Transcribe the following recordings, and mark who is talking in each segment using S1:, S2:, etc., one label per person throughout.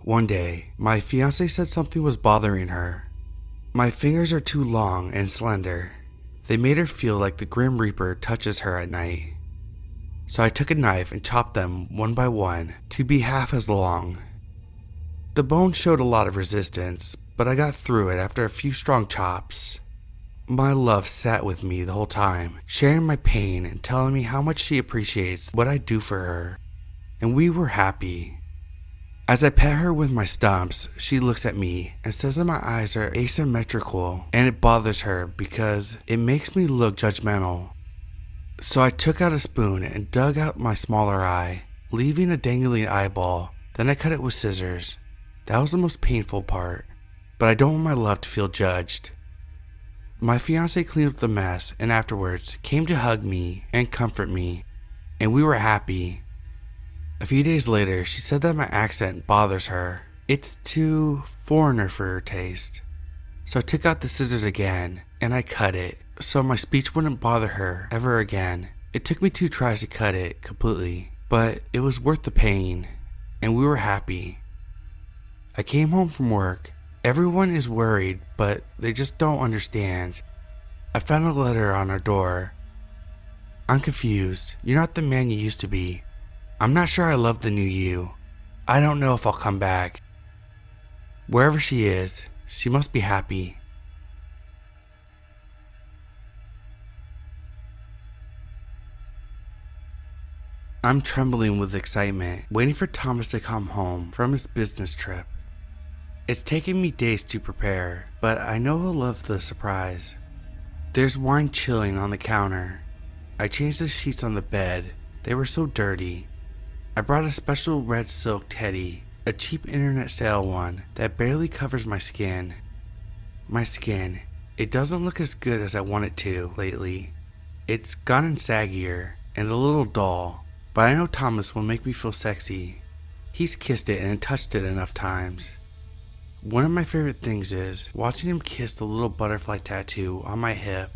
S1: One day, my fiance said something was bothering her. My fingers are too long and slender. They made her feel like the Grim Reaper touches her at night. So I took a knife and chopped them one by one to be half as long. The bone showed a lot of resistance, but I got through it after a few strong chops. My love sat with me the whole time, sharing my pain and telling me how much she appreciates what I do for her. And we were happy. As I pet her with my stumps, she looks at me and says that my eyes are asymmetrical and it bothers her because it makes me look judgmental. So I took out a spoon and dug out my smaller eye, leaving a dangling eyeball. Then I cut it with scissors. That was the most painful part, but I don't want my love to feel judged. My fiance cleaned up the mess and afterwards came to hug me and comfort me, and we were happy. A few days later, she said that my accent bothers her. It's too foreigner for her taste. So I took out the scissors again and I cut it so my speech wouldn't bother her ever again. It took me 2 tries to cut it completely, but it was worth the pain and we were happy. I came home from work. Everyone is worried, but they just don't understand. I found a letter on our door. I'm confused. You're not the man you used to be. I'm not sure I love the new you. I don't know if I'll come back. Wherever she is, she must be happy. I'm trembling with excitement, waiting for Thomas to come home from his business trip. It's taken me days to prepare, but I know he'll love the surprise. There's wine chilling on the counter. I changed the sheets on the bed. They were so dirty. I brought a special red silk teddy, a cheap internet sale one that barely covers my skin. My skin, it doesn't look as good as I want it to lately. It's gotten saggier and a little dull, but I know Thomas will make me feel sexy. He's kissed it and touched it enough times. One of my favorite things is watching him kiss the little butterfly tattoo on my hip.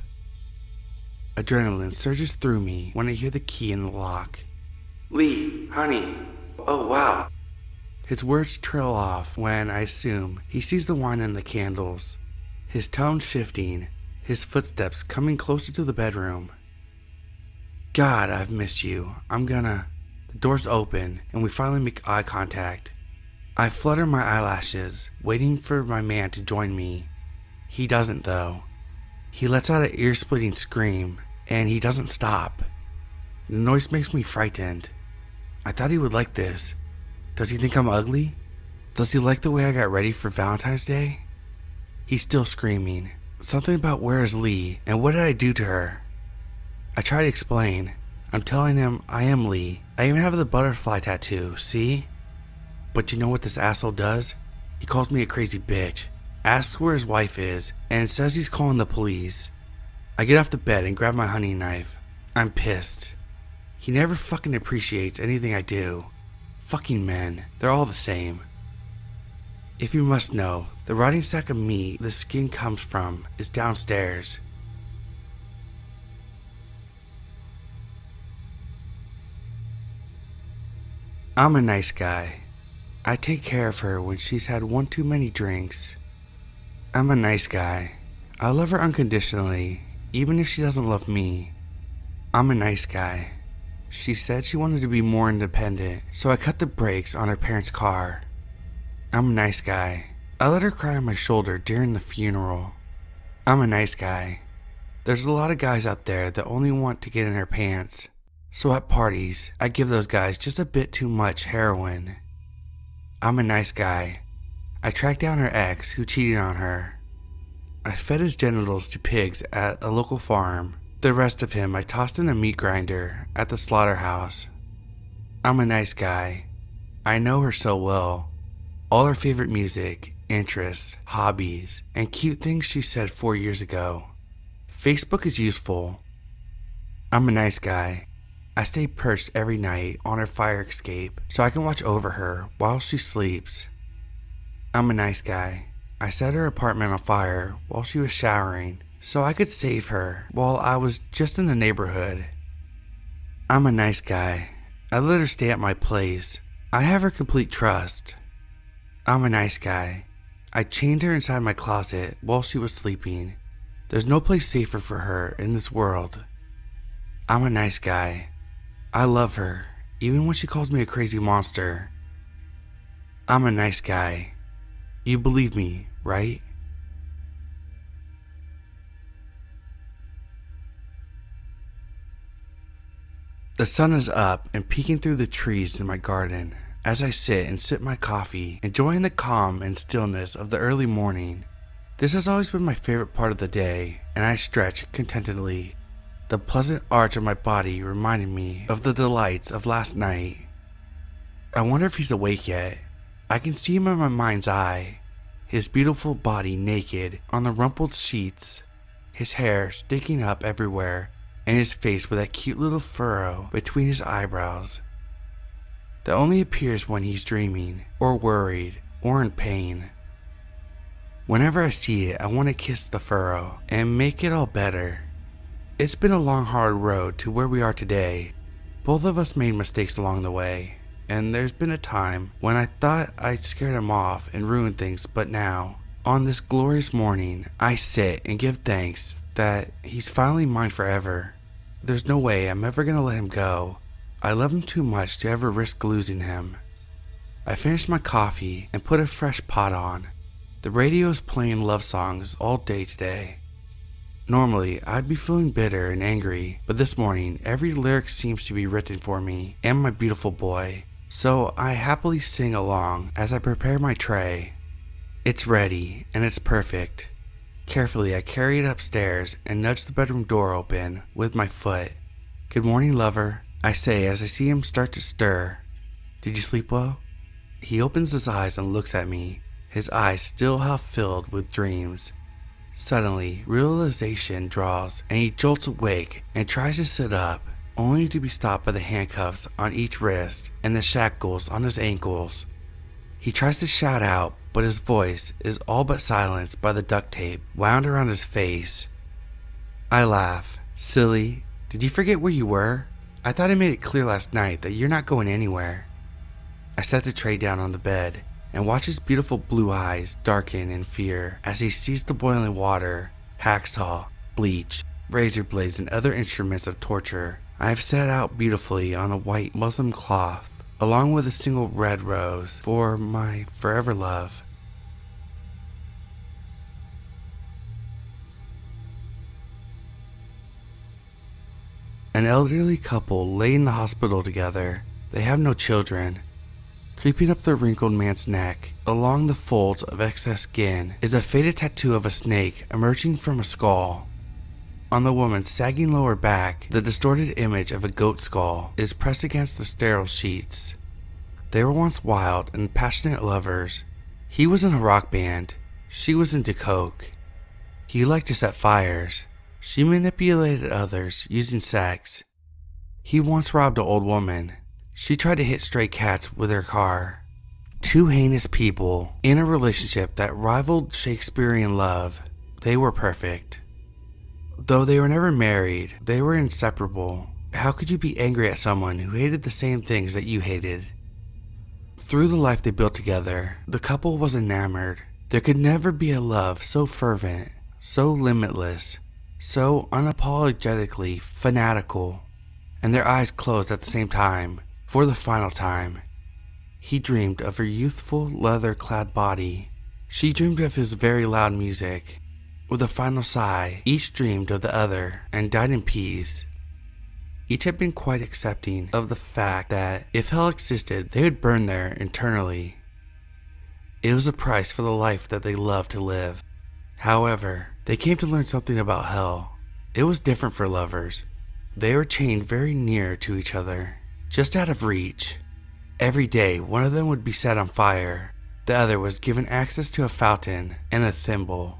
S1: Adrenaline surges through me when I hear the key in the lock. Lee, honey, oh wow. His words trail off when I assume he sees the wine and the candles. His tone shifting, his footsteps coming closer to the bedroom. God, I've missed you. The door's open and we finally make eye contact. I flutter my eyelashes, waiting for my man to join me. He doesn't though. He lets out an ear-splitting scream, and he doesn't stop. The noise makes me frightened. I thought he would like this. Does he think I'm ugly? Does he like the way I got ready for Valentine's Day? He's still screaming. Something about where is Lee, and what did I do to her? I try to explain. I'm telling him I am Lee. I even have the butterfly tattoo, see? But you know what this asshole does? He calls me a crazy bitch, asks where his wife is, and says he's calling the police. I get off the bed and grab my hunting knife. I'm pissed. He never fucking appreciates anything I do. Fucking men, they're all the same. If you must know, the rotting sack of meat the skin comes from is downstairs. I'm a nice guy. I take care of her when she's had one too many drinks. I'm a nice guy. I love her unconditionally, even if she doesn't love me. I'm a nice guy. She said she wanted to be more independent, so I cut the brakes on her parents' car. I'm a nice guy. I let her cry on my shoulder during the funeral. I'm a nice guy. There's a lot of guys out there that only want to get in her pants. So at parties, I give those guys just a bit too much heroin. I'm a nice guy. I tracked down her ex who cheated on her. I fed his genitals to pigs at a local farm. The rest of him I tossed in a meat grinder at the slaughterhouse. I'm a nice guy. I know her so well. All her favorite music, interests, hobbies, and cute things she said 4 years ago. Facebook is useful. I'm a nice guy. I stay perched every night on her fire escape so I can watch over her while she sleeps. I'm a nice guy. I set her apartment on fire while she was showering so I could save her while I was just in the neighborhood. I'm a nice guy. I let her stay at my place. I have her complete trust. I'm a nice guy. I chained her inside my closet while she was sleeping. There's no place safer for her in this world. I'm a nice guy. I love her, even when she calls me a crazy monster. I'm a nice guy. You believe me, right? The sun is up and peeking through the trees in my garden as I sit and sip my coffee, enjoying the calm and stillness of the early morning. This has always been my favorite part of the day, and I stretch contentedly. The pleasant arch of my body reminded me of the delights of last night. I wonder if he's awake yet. I can see him in my mind's eye, his beautiful body naked on the rumpled sheets, his hair sticking up everywhere, and his face with that cute little furrow between his eyebrows that only appears when he's dreaming, or worried, or in pain. Whenever I see it, I want to kiss the furrow and make it all better. It's been a long, hard road to where we are today. Both of us made mistakes along the way, and there's been a time when I thought I'd scared him off and ruined things, but now, on this glorious morning, I sit and give thanks that he's finally mine forever. There's no way I'm ever gonna let him go. I love him too much to ever risk losing him. I finished my coffee and put a fresh pot on. The radio is playing love songs all day today. Normally, I'd be feeling bitter and angry, but this morning, every lyric seems to be written for me and my beautiful boy, so I happily sing along as I prepare my tray. It's ready, and it's perfect. Carefully, I carry it upstairs and nudge the bedroom door open with my foot. "Good morning, lover," I say as I see him start to stir. "Did you sleep well?" He opens his eyes and looks at me, his eyes still half filled with dreams. Suddenly, realization draws and he jolts awake and tries to sit up, only to be stopped by the handcuffs on each wrist and the shackles on his ankles. He tries to shout out, but his voice is all but silenced by the duct tape wound around his face. I laugh. "Silly, did you forget where you were? I thought I made it clear last night that you're not going anywhere." I set the tray down on the bed and watch his beautiful blue eyes darken in fear as he sees the boiling water, hacksaw, bleach, razor blades, and other instruments of torture I have set out beautifully on a white muslin cloth, along with a single red rose for my forever love. An elderly couple lay in the hospital together. They have no children. Creeping up the wrinkled man's neck, along the folds of excess skin, is a faded tattoo of a snake emerging from a skull. On the woman's sagging lower back, the distorted image of a goat skull is pressed against the sterile sheets. They were once wild and passionate lovers. He was in a rock band. She was into coke. He liked to set fires. She manipulated others using sex. He once robbed an old woman. She tried to hit stray cats with her car. Two heinous people in a relationship that rivaled Shakespearean love. They were perfect. Though they were never married, they were inseparable. How could you be angry at someone who hated the same things that you hated? Through the life they built together, the couple was enamored. There could never be a love so fervent, so limitless, so unapologetically fanatical. And their eyes closed at the same time, for the final time. He dreamed of her youthful, leather-clad body. She dreamed of his very loud music. With a final sigh, each dreamed of the other and died in peace. Each had been quite accepting of the fact that if hell existed, they would burn there eternally. It was a price for the life that they loved to live. However, they came to learn something about hell. It was different for lovers. They were chained very near to each other, just out of reach. Every day, one of them would be set on fire. The other was given access to a fountain and a thimble.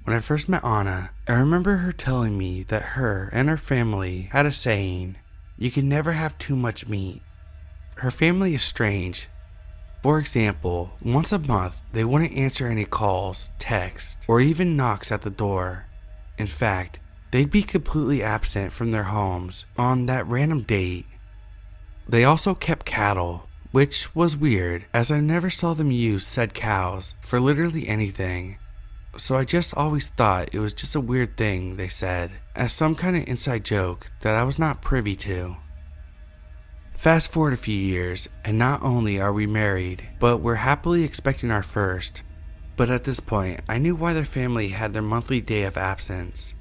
S1: When I first met Anna, I remember her telling me that her and her family had a saying, "You can never have too much meat." Her family is strange. For example, once a month, they wouldn't answer any calls, texts, or even knocks at the door. In fact, they'd be completely absent from their homes on that random date. They also kept cattle, which was weird as I never saw them use said cows for literally anything. So I just always thought it was just a weird thing they said, as some kind of inside joke that I was not privy to. Fast forward a few years, and not only are we married, but we're happily expecting our first. But at this point, I knew why their family had their monthly day of absence.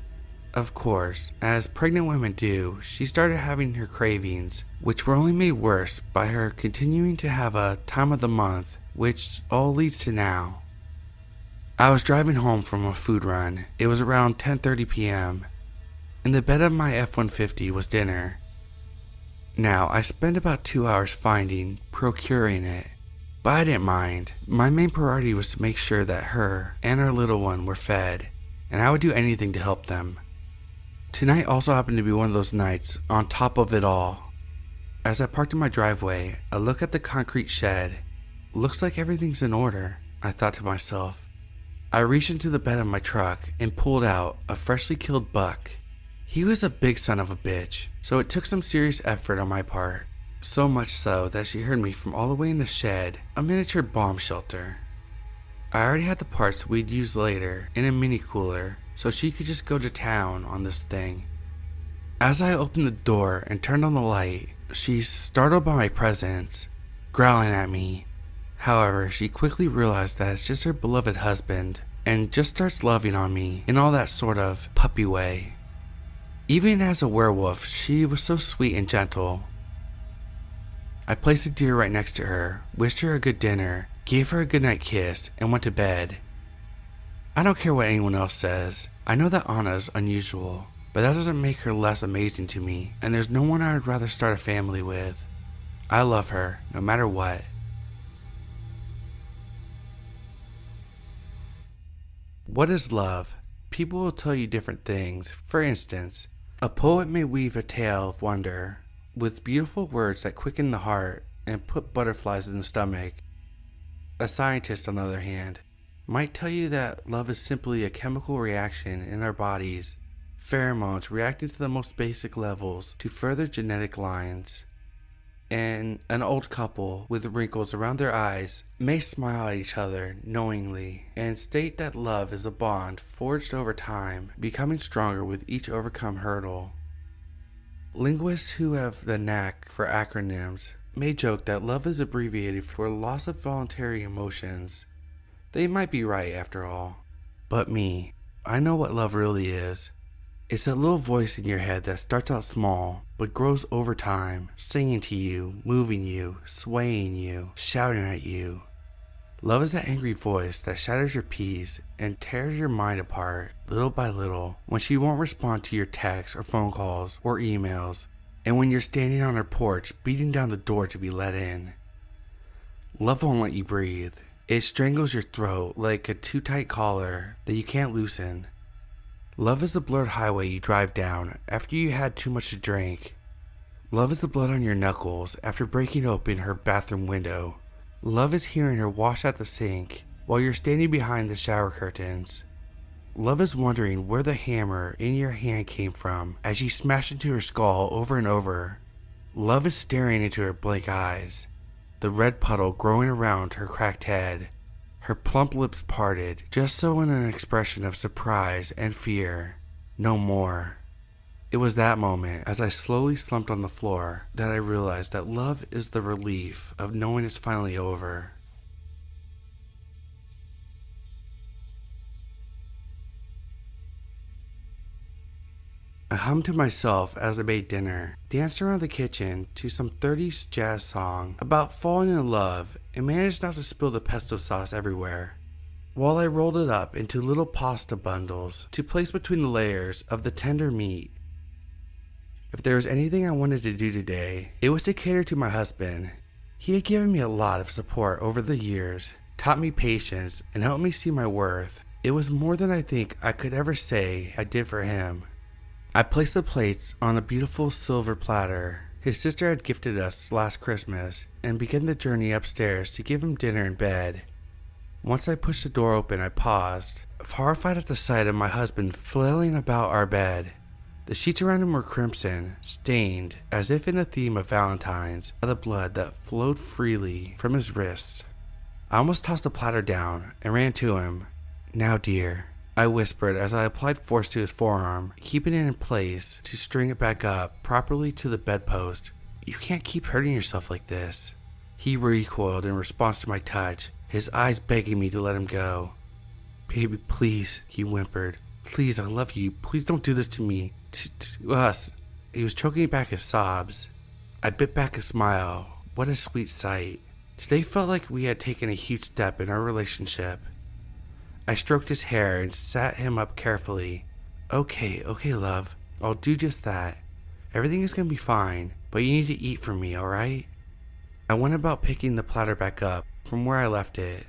S1: Of course, as pregnant women do, she started having her cravings, which were only made worse by her continuing to have a time of the month, which all leads to now. I was driving home from a food run. It was around 10:30 p.m. In the bed of my F-150 was dinner. Now, I spent about 2 hours procuring it, but I didn't mind. My main priority was to make sure that her and our little one were fed, and I would do anything to help them. Tonight also happened to be one of those nights on top of it all. As I parked in my driveway, I look at the concrete shed. Looks like everything's in order, I thought to myself. I reached into the bed of my truck and pulled out a freshly killed buck. He was a big son of a bitch, so it took some serious effort on my part. So much so that she heard me from all the way in the shed, a miniature bomb shelter. I already had the parts we'd use later in a mini cooler, so she could just go to town on this thing. As I opened the door and turned on the light, she's startled by my presence, growling at me. However, she quickly realized that it's just her beloved husband, and just starts loving on me in all that sort of puppy way. Even as a werewolf, she was so sweet and gentle. I placed the deer right next to her, wished her a good dinner, gave her a goodnight kiss, and went to bed. I don't care what anyone else says. I know that Anna's unusual, but that doesn't make her less amazing to me, and there's no one I would rather start a family with. I love her, no matter what. What is love? People will tell you different things. For instance, a poet may weave a tale of wonder with beautiful words that quicken the heart and put butterflies in the stomach. A scientist, on the other hand, might tell you that love is simply a chemical reaction in our bodies, pheromones reacting to the most basic levels to further genetic lines. And an old couple with wrinkles around their eyes may smile at each other knowingly and state that love is a bond forged over time, becoming stronger with each overcome hurdle. Linguists who have the knack for acronyms may joke that love is abbreviated for loss of voluntary emotions. They might be right after all. But me, I know what love really is. It's that little voice in your head that starts out small, but grows over time, singing to you, moving you, swaying you, shouting at you. Love is that angry voice that shatters your peace and tears your mind apart, little by little, when she won't respond to your texts or phone calls or emails, and when you're standing on her porch beating down the door to be let in. Love won't let you breathe. It strangles your throat like a too tight collar that you can't loosen. Love is the blurred highway you drive down after you had too much to drink. Love is the blood on your knuckles after breaking open her bathroom window. Love is hearing her wash at the sink while you're standing behind the shower curtains. Love is wondering where the hammer in your hand came from as you smash into her skull over and over. Love is staring into her blank eyes, the red puddle growing around her cracked head. Her plump lips parted, just so in an expression of surprise and fear. No more. It was that moment, as I slowly slumped on the floor, that I realized that love is the relief of knowing it's finally over. I hummed to myself as I made dinner, danced around the kitchen to some 30s jazz song about falling in love, and managed not to spill the pesto sauce everywhere, while I rolled it up into little pasta bundles to place between the layers of the tender meat. If there was anything I wanted to do today, it was to cater to my husband. He had given me a lot of support over the years, taught me patience, and helped me see my worth. It was more than I think I could ever say I did for him. I placed the plates on a beautiful silver platter his sister had gifted us last Christmas and began the journey upstairs to give him dinner in bed. Once I pushed the door open, I paused, horrified at the sight of my husband flailing about our bed. The sheets around him were crimson, stained, as if in a theme of Valentine's, by the blood that flowed freely from his wrists. I almost tossed the platter down and ran to him. "Now, dear," I whispered as I applied force to his forearm, keeping it in place to string it back up properly to the bedpost. "You can't keep hurting yourself like this." He recoiled in response to my touch, his eyes begging me to let him go. "Baby, please," he whimpered. "Please, I love you. Please don't do this to me. To us." He was choking back his sobs. I bit back a smile. What a sweet sight. Today felt like we had taken a huge step in our relationship. I stroked his hair and sat him up carefully. Okay, love. I'll do just that. Everything is gonna be fine, but you need to eat for me, alright?" I went about picking the platter back up from where I left it.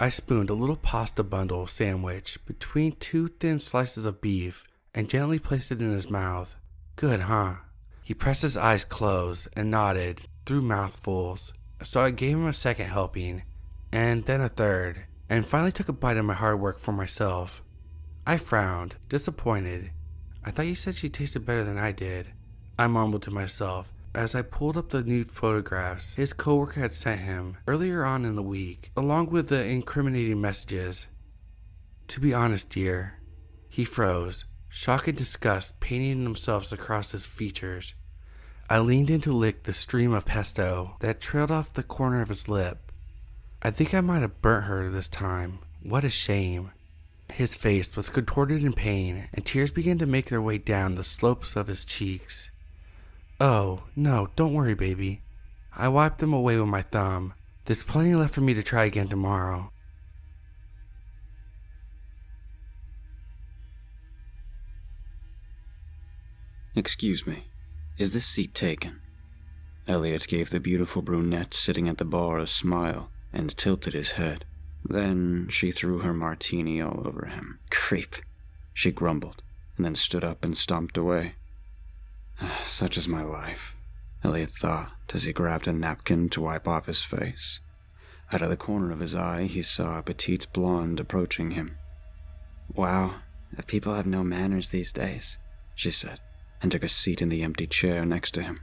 S1: I spooned a little pasta bundle sandwich between two thin slices of beef and gently placed it in his mouth. "Good, huh?" He pressed his eyes closed and nodded through mouthfuls, so I gave him a second helping, and then a third, and finally took a bite of my hard work for myself. I frowned, disappointed. "I thought you said she tasted better than I did," I mumbled to myself as I pulled up the nude photographs his coworker had sent him earlier on in the week, along with the incriminating messages. "To be honest, dear," he froze, shock and disgust painting themselves across his features. I leaned in to lick the stream of pesto that trailed off the corner of his lip. "I think I might have burnt her this time. What a shame." His face was contorted in pain, and tears began to make their way down the slopes of his cheeks. "Oh, no, don't worry, baby." I wiped them away with my thumb. "There's plenty left for me to try again tomorrow."
S2: "Excuse me, is this seat taken?" Elliot gave the beautiful brunette sitting at the bar a smile and tilted his head. Then she threw her martini all over him. "Creep," she grumbled, and then stood up and stomped away. Such is my life, Elliot thought as he grabbed a napkin to wipe off his face. Out of the corner of his eye, he saw a petite blonde approaching him. "Wow, people have no manners these days," she said, and took a seat in the empty chair next to him.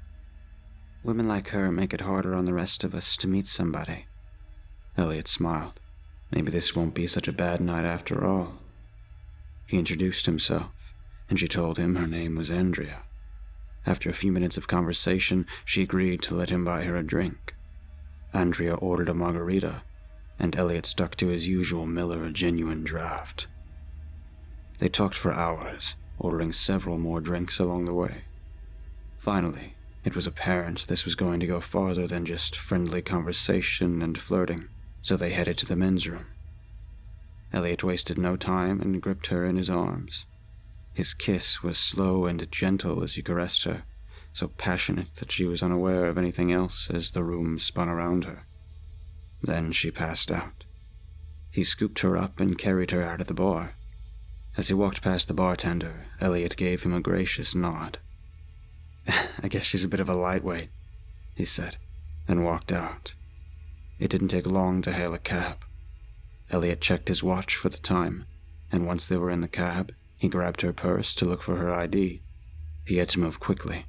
S2: "Women like her make it harder on the rest of us to meet somebody." Elliot smiled. Maybe this won't be such a bad night after all. He introduced himself, and she told him her name was Andrea. After a few minutes of conversation, she agreed to let him buy her a drink. Andrea ordered a margarita, and Elliot stuck to his usual Miller Genuine Draft. They talked for hours, ordering several more drinks along the way. Finally, it was apparent this was going to go farther than just friendly conversation and flirting, so they headed to the men's room. Elliot wasted no time and gripped her in his arms. His kiss was slow and gentle as he caressed her, so passionate that she was unaware of anything else as the room spun around her. Then she passed out. He scooped her up and carried her out of the bar. As he walked past the bartender, Elliot gave him a gracious nod. "I guess she's a bit of a lightweight," he said, then walked out. It didn't take long to hail a cab. Elliot checked his watch for the time, and once they were in the cab, he grabbed her purse to look for her ID. He had to move quickly.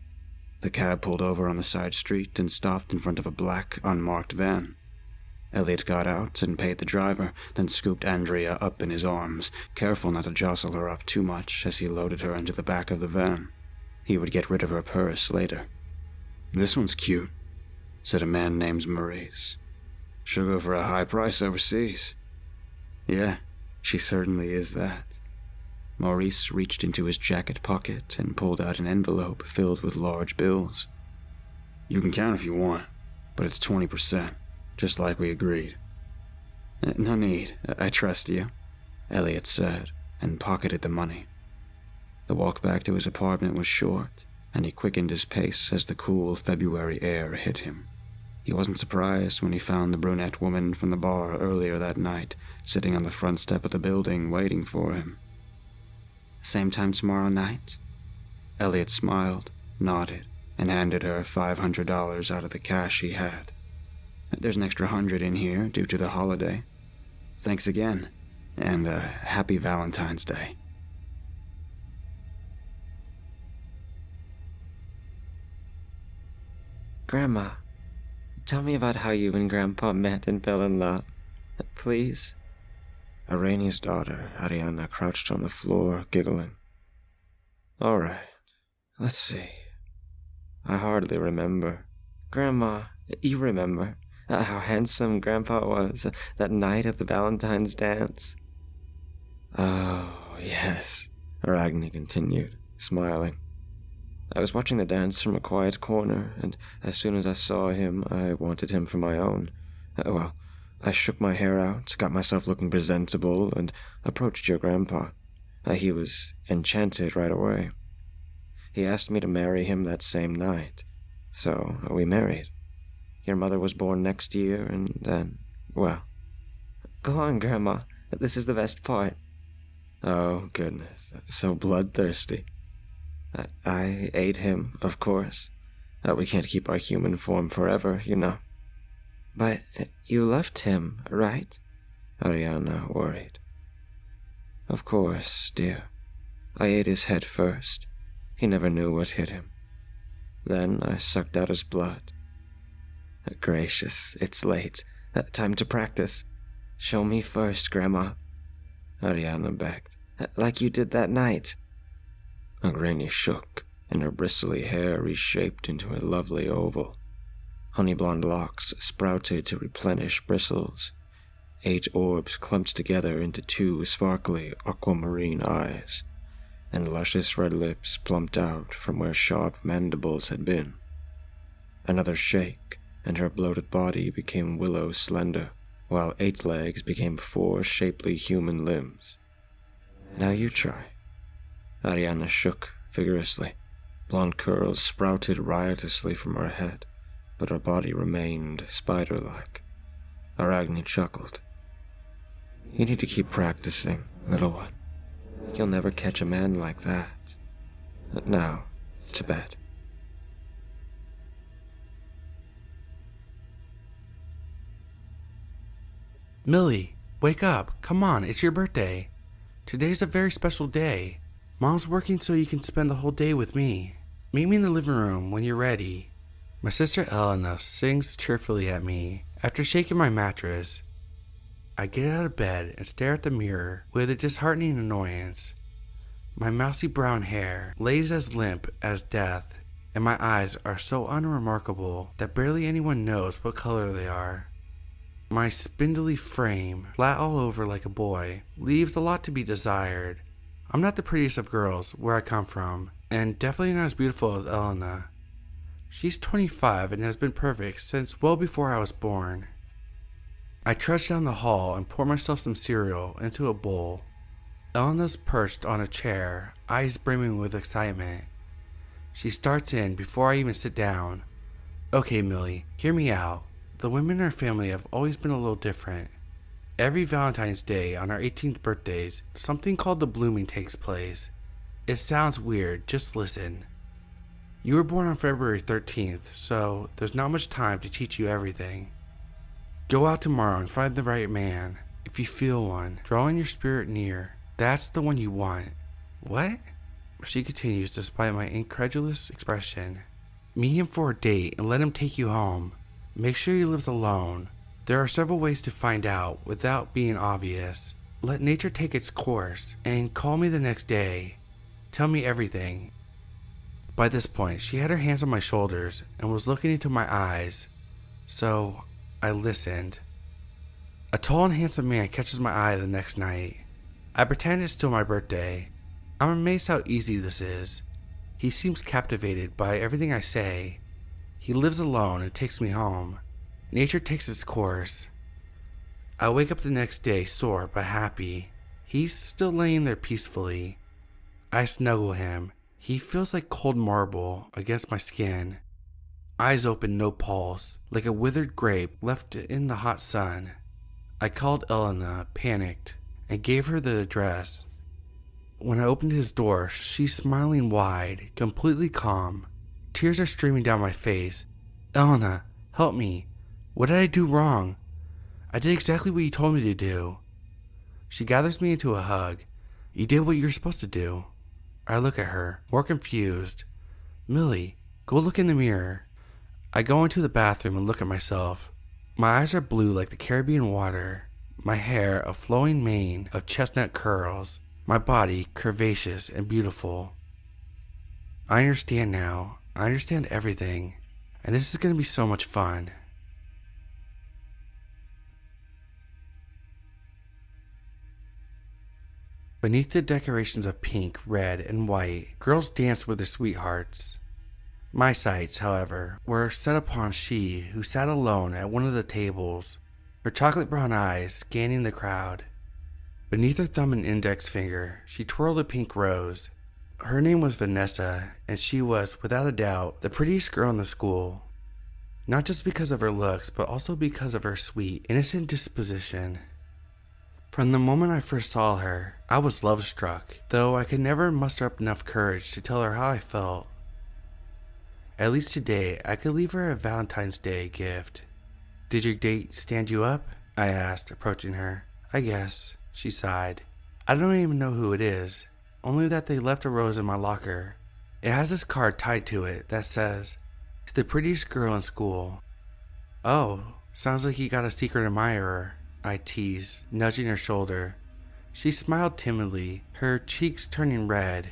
S2: The cab pulled over on the side street and stopped in front of a black, unmarked van. Elliot got out and paid the driver, then scooped Andrea up in his arms, careful not to jostle her up too much as he loaded her into the back of the van. He would get rid of her purse later. "This one's cute," said a man named Maurice. "She'll go for a high price overseas." "Yeah, she certainly is that." Maurice reached into his jacket pocket and pulled out an envelope filled with large bills. "You can count if you want, but it's 20%, just like we agreed." "No need, I trust you," Elliot said, and pocketed the money. The walk back to his apartment was short, and he quickened his pace as the cool February air hit him. He wasn't surprised when he found the brunette woman from the bar earlier that night, sitting on the front step of the building waiting for him. "Same time tomorrow night?" Elliot smiled, nodded, and handed her $500 out of the cash he had. "There's an extra 100 in here due to the holiday. Thanks again, and happy Valentine's Day."
S3: Grandma, tell me about how you and Grandpa met and fell in love. Please?
S2: Irani's daughter, Ariana, crouched on the floor, giggling. All right, let's see. I hardly remember.
S3: Grandma, you remember how handsome Grandpa was that night at the Valentine's dance?
S2: Oh, yes, Aragni continued, smiling. I was watching the dance from a quiet corner, and as soon as I saw him, I wanted him for my own. I shook my hair out, got myself looking presentable, and approached your grandpa. He was enchanted right away. He asked me to marry him that same night, so we married. Your mother was born next year, and then, well...
S3: Go on, Grandma. This is the best part.
S2: Oh, goodness, so bloodthirsty. I ate him, of course. We can't keep our human form forever, you know.
S3: But you loved him, right?
S2: Ariana worried. Of course, dear. I ate his head first. He never knew what hit him. Then I sucked out his blood.
S3: Gracious, it's late. Time to practice. Show me first, Grandma.
S2: Ariana begged.
S3: Like you did that night.
S2: Granny shook, and her bristly hair reshaped into a lovely oval. Honey blonde locks sprouted to replenish bristles. 8 orbs clumped together into 2 sparkly aquamarine eyes, and luscious red lips plumped out from where sharp mandibles had been. Another shake, and her bloated body became willow slender, while 8 legs became 4 shapely human limbs. Now you try. Ariana shook vigorously. Blonde curls sprouted riotously from her head, but her body remained spider-like. Aragni chuckled. You need to keep practicing, little one. You'll never catch a man like that. Now, to bed.
S1: Millie, wake up. Come on, it's your birthday. Today's a very special day. Mom's working so you can spend the whole day with me. Meet me in the living room when you're ready. My sister Elena sings cheerfully at me after shaking my mattress. I get out of bed and stare at the mirror with a disheartening annoyance. My mousy brown hair lays as limp as death, and my eyes are so unremarkable that barely anyone knows what color they are. My spindly frame, flat all over like a boy, leaves a lot to be desired. I'm not the prettiest of girls where I come from, and definitely not as beautiful as Elena. She's 25 and has been perfect since well before I was born. I trudge down the hall and pour myself some cereal into a bowl. Elena's perched on a chair, eyes brimming with excitement. She starts in before I even sit down. Okay, Millie, hear me out. The women in our family have always been a little different. Every Valentine's Day on our 18th birthdays, something called the blooming takes place. It sounds weird, just listen. You were born on February 13th, so there's not much time to teach you everything. Go out tomorrow and find the right man. If you feel one, draw in your spirit near. That's the one you want. What? She continues despite my incredulous expression. Meet him for a date and let him take you home. Make sure he lives alone. There are several ways to find out without being obvious. Let nature take its course and call me the next day. Tell me everything. By this point, she had her hands on my shoulders and was looking into my eyes. So, I listened. A tall and handsome man catches my eye the next night. I pretend it's still my birthday. I'm amazed how easy this is. He seems captivated by everything I say. He lives alone and takes me home. Nature takes its course. I wake up the next day sore but happy. He's still laying there peacefully. I snuggle him. He feels like cold marble against my skin. Eyes open, no pulse, like a withered grape left in the hot sun. I called Elena, panicked, and gave her the address. When I opened his door, she's smiling wide, completely calm. Tears are streaming down my face. Elena, help me. What did I do wrong? I did exactly what you told me to do. She gathers me into a hug. You did what you're supposed to do. I look at her, more confused. Millie, go look in the mirror. I go into the bathroom and look at myself. My eyes are blue like the Caribbean water, my hair a flowing mane of chestnut curls, my body curvaceous and beautiful. I understand now. I understand everything, and this is going to be so much fun. Beneath the decorations of pink, red, and white, girls danced with their sweethearts. My sights, however, were set upon she who sat alone at one of the tables, her chocolate brown eyes scanning the crowd. Beneath her thumb and index finger, she twirled a pink rose. Her name was Vanessa, and she was, without a doubt, the prettiest girl in the school. Not just because of her looks, but also because of her sweet, innocent disposition. From the moment I first saw her, I was love-struck, though I could never muster up enough courage to tell her how I felt. At least today, I could leave her a Valentine's Day gift. "Did your date stand you up?" I asked, approaching her. "I guess," she sighed. "I don't even know who it is, only that they left a rose in my locker. It has this card tied to it that says, 'To the prettiest girl in school.'" "Oh, sounds like you got a secret admirer," I teased, nudging her shoulder. She smiled timidly, her cheeks turning red.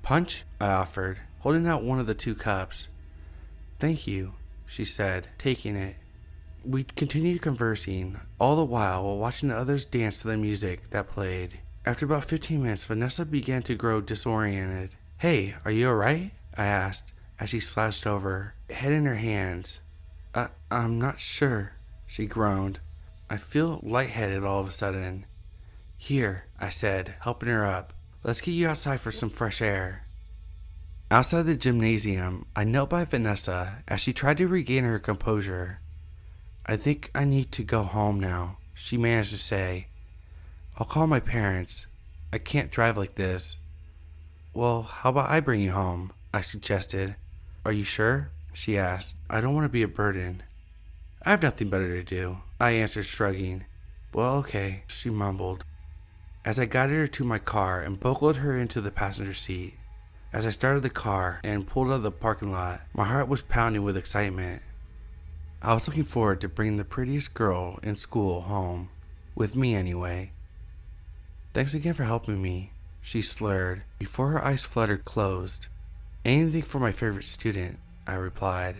S1: "Punch?" I offered, holding out one of the 2 cups. "Thank you," she said, taking it. We continued conversing, all the while watching the others dance to the music that played. After about 15 minutes, Vanessa began to grow disoriented. "Hey, are you alright?" I asked, as she slouched over, head in her hands. I'm not sure," she groaned. "I feel lightheaded all of a sudden." "Here," I said, helping her up. "Let's get you outside for some fresh air." Outside the gymnasium, I knelt by Vanessa as she tried to regain her composure. "I think I need to go home now," she managed to say. "I'll call my parents. I can't drive like this." "Well, how about I bring you home?" I suggested. "Are you sure?" she asked. "I don't want to be a burden." "I have nothing better to do," I answered, shrugging. "Well, okay," she mumbled. As I guided her to my car and buckled her into the passenger seat, as I started the car and pulled out of the parking lot, my heart was pounding with excitement. I was looking forward to bringing the prettiest girl in school home, with me anyway. "Thanks again for helping me," she slurred, before her eyes fluttered closed. "Anything for my favorite student," I replied.